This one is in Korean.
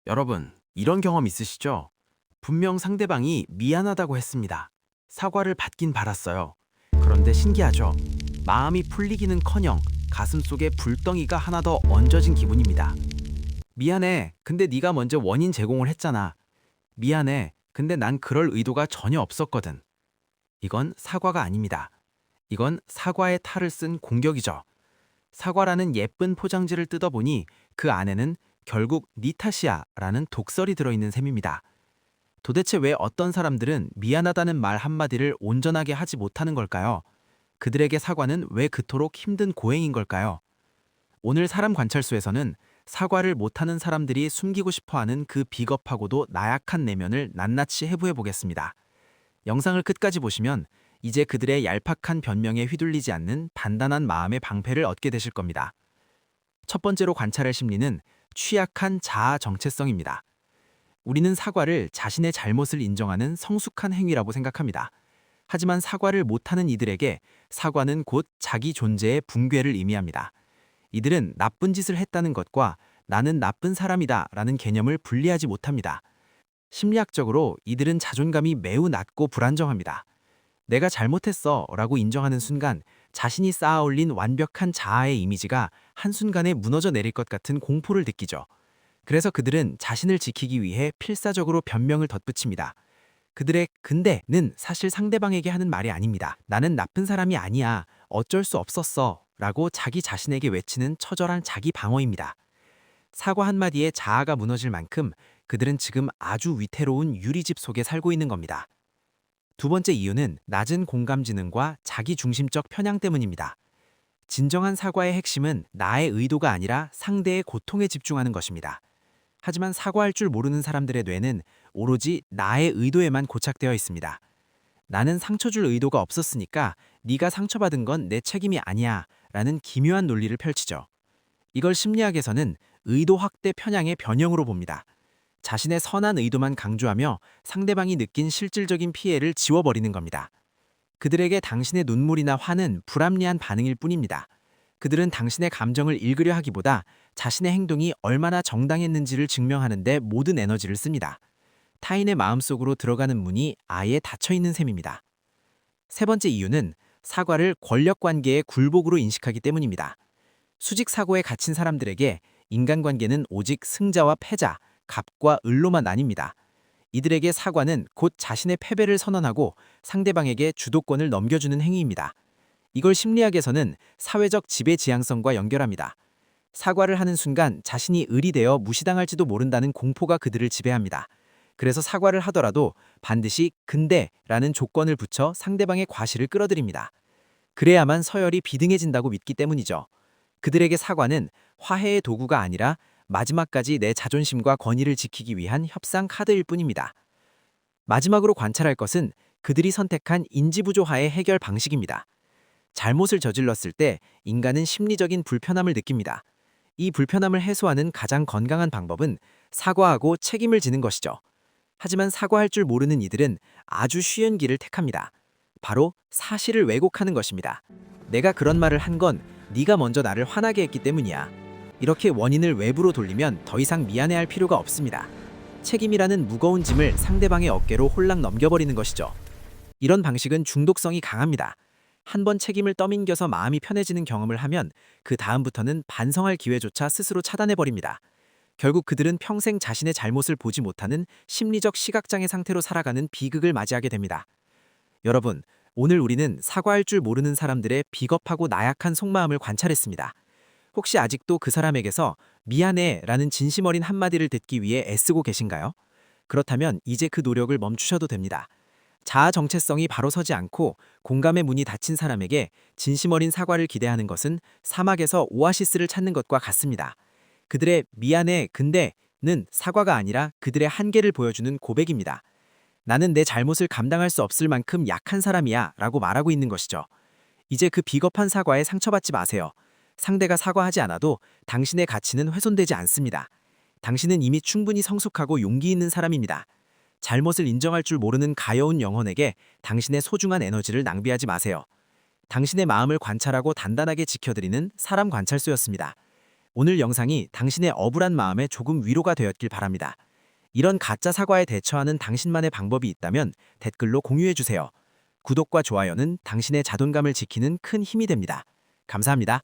여러분, 이런 경험 있으시죠? 분명 상대방이 미안하다고 했습니다. 사과를 받긴 받았어요. 그런데 신기하죠? 마음이 풀리기는커녕 가슴속에 불덩이가 하나 더 얹어진 기분입니다. 미안해. 근데 네가 먼저 원인 제공을 했잖아. 미안해. 근데 난 그럴 의도가 전혀 없었거든. 이건 사과가 아닙니다. 이건 사과의 탈을 쓴 공격이죠. 사과라는 예쁜 포장지를 뜯어보니 그 안에는 결국 니 탓이야라는 독설이 들어있는 셈입니다. 도대체 왜 어떤 사람들은 미안하다는 말 한마디를 온전하게 하지 못하는 걸까요? 그들에게 사과는 왜 그토록 힘든 고행인 걸까요? 오늘 사람 관찰소에서는 사과를 못하는 사람들이 숨기고 싶어하는 그 비겁하고도 나약한 내면을 낱낱이 해부해 보겠습니다. 영상을 끝까지 보시면 이제 그들의 얄팍한 변명에 휘둘리지 않는 단단한 마음의 방패를 얻게 되실 겁니다. 첫 번째로 관찰할 심리는 취약한 자아 정체성입니다. 우리는 사과를 자신의 잘못을 인정하는 성숙한 행위라고 생각합니다. 하지만 사과를 못하는 이들에게 사과는 곧 자기 존재의 붕괴를 의미합니다. 이들은 나쁜 짓을 했다는 것과 나는 나쁜 사람이다 라는 개념을 분리하지 못합니다. 심리학적으로 이들은 자존감이 매우 낮고 불안정합니다. 내가 잘못했어 라고 인정하는 순간 자신이 쌓아올린 완벽한 자아의 이미지가 한순간에 무너져 내릴 것 같은 공포를 느끼죠. 그래서 그들은 자신을 지키기 위해 필사적으로 변명을 덧붙입니다. 그들의 근데는 사실 상대방에게 하는 말이 아닙니다. 나는 나쁜 사람이 아니야. 어쩔 수 없었어. 라고 자기 자신에게 외치는 처절한 자기 방어입니다. 사과 한마디에 자아가 무너질 만큼 그들은 지금 아주 위태로운 유리집 속에 살고 있는 겁니다. 두 번째 이유는 낮은 공감 지능과 자기중심적 편향 때문입니다. 진정한 사과의 핵심은 나의 의도가 아니라 상대의 고통에 집중하는 것입니다. 하지만 사과할 줄 모르는 사람들의 뇌는 오로지 나의 의도에만 고착되어 있습니다. 나는 상처 줄 의도가 없었으니까 네가 상처받은 건 내 책임이 아니야 라는 기묘한 논리를 펼치죠. 이걸 심리학에서는 의도 확대 편향의 변형으로 봅니다. 자신의 선한 의도만 강조하며 상대방이 느낀 실질적인 피해를 지워버리는 겁니다. 그들에게 당신의 눈물이나 화는 불합리한 반응일 뿐입니다. 그들은 당신의 감정을 읽으려 하기보다 자신의 행동이 얼마나 정당했는지를 증명하는 데 모든 에너지를 씁니다. 타인의 마음속으로 들어가는 문이 아예 닫혀 있는 셈입니다. 세 번째 이유는 사과를 권력관계의 굴복으로 인식하기 때문입니다. 수직사고에 갇힌 사람들에게 인간관계는 오직 승자와 패자, 갑과 을로만 나뉩니다. 이들에게 사과는 곧 자신의 패배를 선언하고 상대방에게 주도권을 넘겨주는 행위입니다. 이걸 심리학에서는 사회적 지배지향성과 연결합니다. 사과를 하는 순간 자신이 을이 되어 무시당할지도 모른다는 공포가 그들을 지배합니다. 그래서 사과를 하더라도 반드시 근데라는 조건을 붙여 상대방의 과실을 끌어들입니다. 그래야만 서열이 비등해진다고 믿기 때문이죠. 그들에게 사과는 화해의 도구가 아니라 마지막까지 내 자존심과 권위를 지키기 위한 협상 카드일 뿐입니다. 마지막으로 관찰할 것은 그들이 선택한 인지부조화의 해결 방식입니다. 잘못을 저질렀을 때 인간은 심리적인 불편함을 느낍니다. 이 불편함을 해소하는 가장 건강한 방법은 사과하고 책임을 지는 것이죠. 하지만 사과할 줄 모르는 이들은 아주 쉬운 길을 택합니다. 바로 사실을 왜곡하는 것입니다. 내가 그런 말을 한 건 네가 먼저 나를 화나게 했기 때문이야. 이렇게 원인을 외부로 돌리면 더 이상 미안해할 필요가 없습니다. 책임이라는 무거운 짐을 상대방의 어깨로 홀랑 넘겨버리는 것이죠. 이런 방식은 중독성이 강합니다. 한 번 책임을 떠민겨서 마음이 편해지는 경험을 하면 그 다음부터는 반성할 기회조차 스스로 차단해버립니다. 결국 그들은 평생 자신의 잘못을 보지 못하는 심리적 시각장애 상태로 살아가는 비극을 맞이하게 됩니다. 여러분, 오늘 우리는 사과할 줄 모르는 사람들의 비겁하고 나약한 속마음을 관찰했습니다. 혹시 아직도 그 사람에게서 미안해 라는 진심 어린 한마디를 듣기 위해 애쓰고 계신가요? 그렇다면 이제 그 노력을 멈추셔도 됩니다. 자아 정체성이 바로 서지 않고 공감의 문이 닫힌 사람에게 진심 어린 사과를 기대하는 것은 사막에서 오아시스를 찾는 것과 같습니다. 그들의 미안해 근데는 사과가 아니라 그들의 한계를 보여주는 고백입니다. 나는 내 잘못을 감당할 수 없을 만큼 약한 사람이야 라고 말하고 있는 것이죠. 이제 그 비겁한 사과에 상처받지 마세요. 상대가 사과하지 않아도 당신의 가치는 훼손되지 않습니다. 당신은 이미 충분히 성숙하고 용기 있는 사람입니다. 잘못을 인정할 줄 모르는 가여운 영혼에게 당신의 소중한 에너지를 낭비하지 마세요. 당신의 마음을 관찰하고 단단하게 지켜드리는 사람 관찰소였습니다. 오늘 영상이 당신의 억울한 마음에 조금 위로가 되었길 바랍니다. 이런 가짜 사과에 대처하는 당신만의 방법이 있다면 댓글로 공유해주세요. 구독과 좋아요는 당신의 자존감을 지키는 큰 힘이 됩니다. 감사합니다.